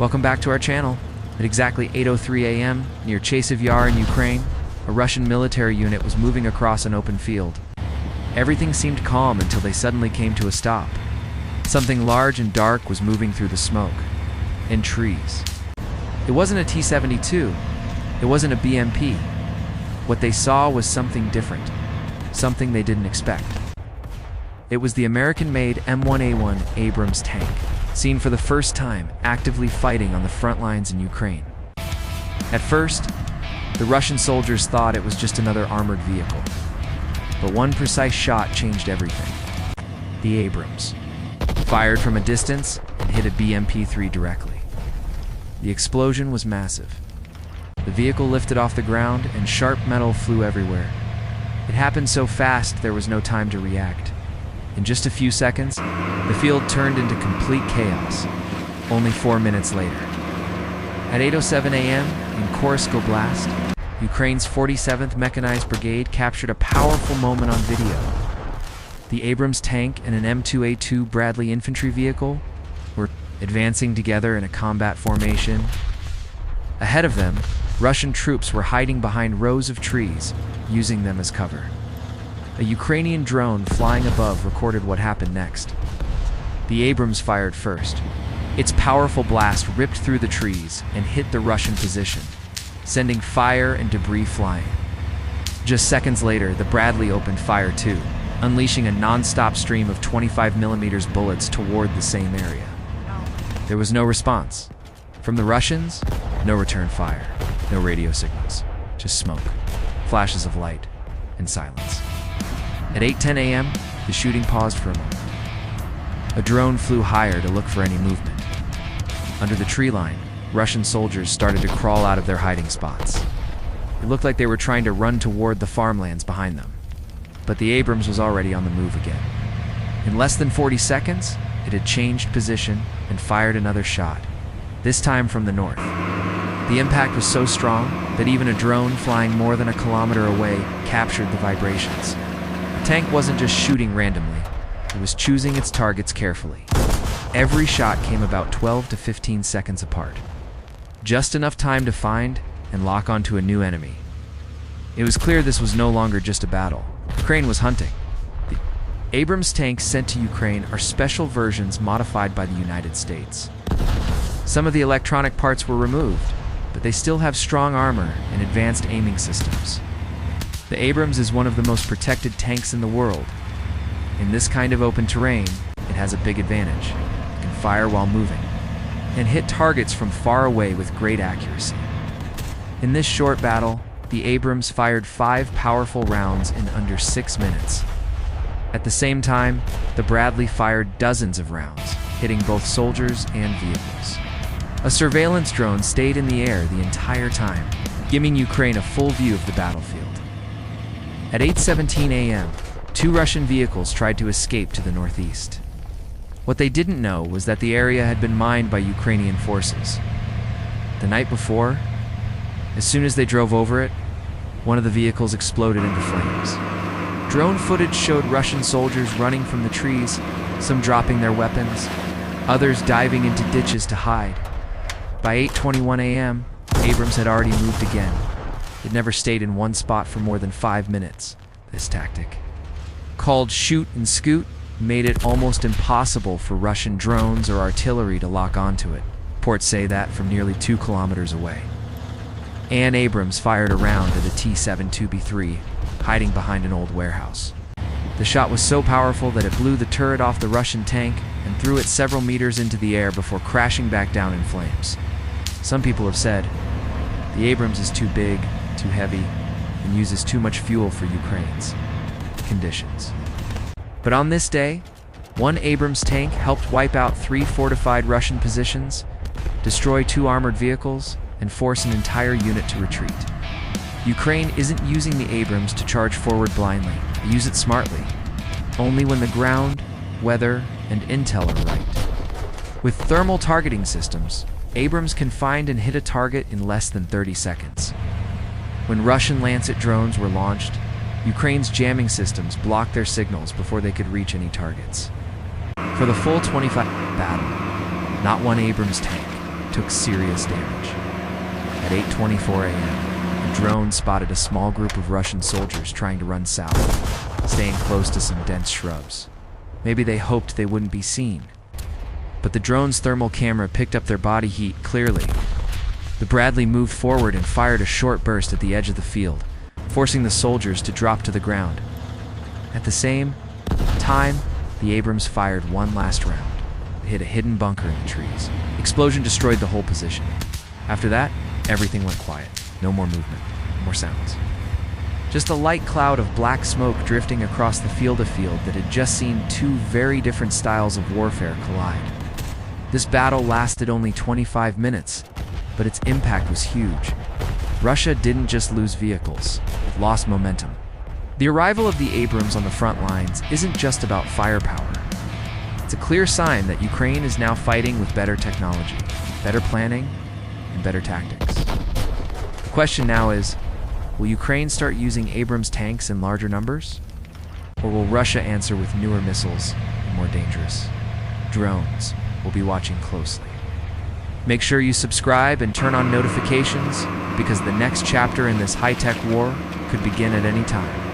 Welcome back to our channel. At exactly 8:03 a.m., near Chasiv Yar in Ukraine, a Russian military unit was moving across an open field. Everything seemed calm until they suddenly came to a stop. Something large and dark was moving through the smoke and trees. It wasn't a T-72. It wasn't a BMP. What they saw was something different, something they didn't expect. It was the American-made M1A1 Abrams tank, seen for the first time actively fighting on the front lines in Ukraine. At first, the Russian soldiers thought it was just another armored vehicle. But one precise shot changed everything. The Abrams, fired from a distance and hit a BMP-3 directly. The explosion was massive. The vehicle lifted off the ground and sharp metal flew everywhere. It happened so fast there was no time to react. In just a few seconds, the field turned into complete chaos, only 4 minutes later. At 8:07 a.m. in Kursk Oblast, Ukraine's 47th Mechanized Brigade captured a powerful moment on video. The Abrams tank and an M2A2 Bradley infantry vehicle were advancing together in a combat formation. Ahead of them, Russian troops were hiding behind rows of trees, using them as cover. A Ukrainian drone flying above recorded what happened next. The Abrams fired first. Its powerful blast ripped through the trees and hit the Russian position, sending fire and debris flying. Just seconds later, the Bradley opened fire too, unleashing a non-stop stream of 25mm bullets toward the same area. There was no response. From the Russians, no return fire, no radio signals, just smoke, flashes of light, and silence. At 8:10 a.m., the shooting paused for a moment. A drone flew higher to look for any movement. Under the tree line, Russian soldiers started to crawl out of their hiding spots. It looked like they were trying to run toward the farmlands behind them. But the Abrams was already on the move again. In less than 40 seconds, it had changed position and fired another shot, this time from the north. The impact was so strong that even a drone flying more than a kilometer away captured the vibrations. The tank wasn't just shooting randomly, it was choosing its targets carefully. Every shot came about 12 to 15 seconds apart. Just enough time to find and lock onto a new enemy. It was clear this was no longer just a battle. Ukraine was hunting. The Abrams tanks sent to Ukraine are special versions modified by the United States. Some of the electronic parts were removed, but they still have strong armor and advanced aiming systems. The Abrams is one of the most protected tanks in the world. In this kind of open terrain, it has a big advantage. It can fire while moving and hit targets from far away with great accuracy. In this short battle, the Abrams fired 5 powerful rounds in under 6 minutes. At the same time, the Bradley fired dozens of rounds, hitting both soldiers and vehicles. A surveillance drone stayed in the air the entire time, giving Ukraine a full view of the battlefield. At 8:17 a.m., 2 Russian vehicles tried to escape to the northeast. What they didn't know was that the area had been mined by Ukrainian forces. The night before, as soon as they drove over it, one of the vehicles exploded into flames. Drone footage showed Russian soldiers running from the trees, some dropping their weapons, others diving into ditches to hide. By 8:21 a.m., Abrams had already moved again. It never stayed in one spot for more than 5 minutes. This tactic, called shoot and scoot, made it almost impossible for Russian drones or artillery to lock onto it. Reports say that from nearly 2 kilometers away. An Abrams fired a round at a T-72B3, hiding behind an old warehouse. The shot was so powerful that it blew the turret off the Russian tank and threw it several meters into the air before crashing back down in flames. Some people have said, the Abrams is too big, too heavy, and uses too much fuel for Ukraine's conditions. But on this day, one Abrams tank helped wipe out 3 fortified Russian positions, destroy 2 armored vehicles, and force an entire unit to retreat. Ukraine isn't using the Abrams to charge forward blindly. They use it smartly, only when the ground, weather, and intel are right. With thermal targeting systems, Abrams can find and hit a target in less than 30 seconds. When Russian Lancet drones were launched, Ukraine's jamming systems blocked their signals before they could reach any targets. For the full 25 battle, not one Abrams tank, took serious damage. At 8:24 a.m., a drone spotted a small group of Russian soldiers trying to run south, staying close to some dense shrubs. Maybe they hoped they wouldn't be seen. But the drone's thermal camera picked up their body heat clearly. The Bradley moved forward and fired a short burst at the edge of the field, forcing the soldiers to drop to the ground. At the same time, the Abrams fired one last round. It hit a hidden bunker in the trees. Explosion destroyed the whole position. After that, everything went quiet. No more movement, no more sounds. Just a light cloud of black smoke drifting across the field that had just seen two very different styles of warfare collide. This battle lasted only 25 minutes, but its impact was huge. Russia didn't just lose vehicles, it lost momentum. The arrival of the Abrams on the front lines isn't just about firepower. It's a clear sign that Ukraine is now fighting with better technology, better planning, and better tactics. The question now is, will Ukraine start using Abrams tanks in larger numbers? Or will Russia answer with newer missiles and more dangerous drones? We'll be watching closely. Make sure you subscribe and turn on notifications, because the next chapter in this high-tech war could begin at any time.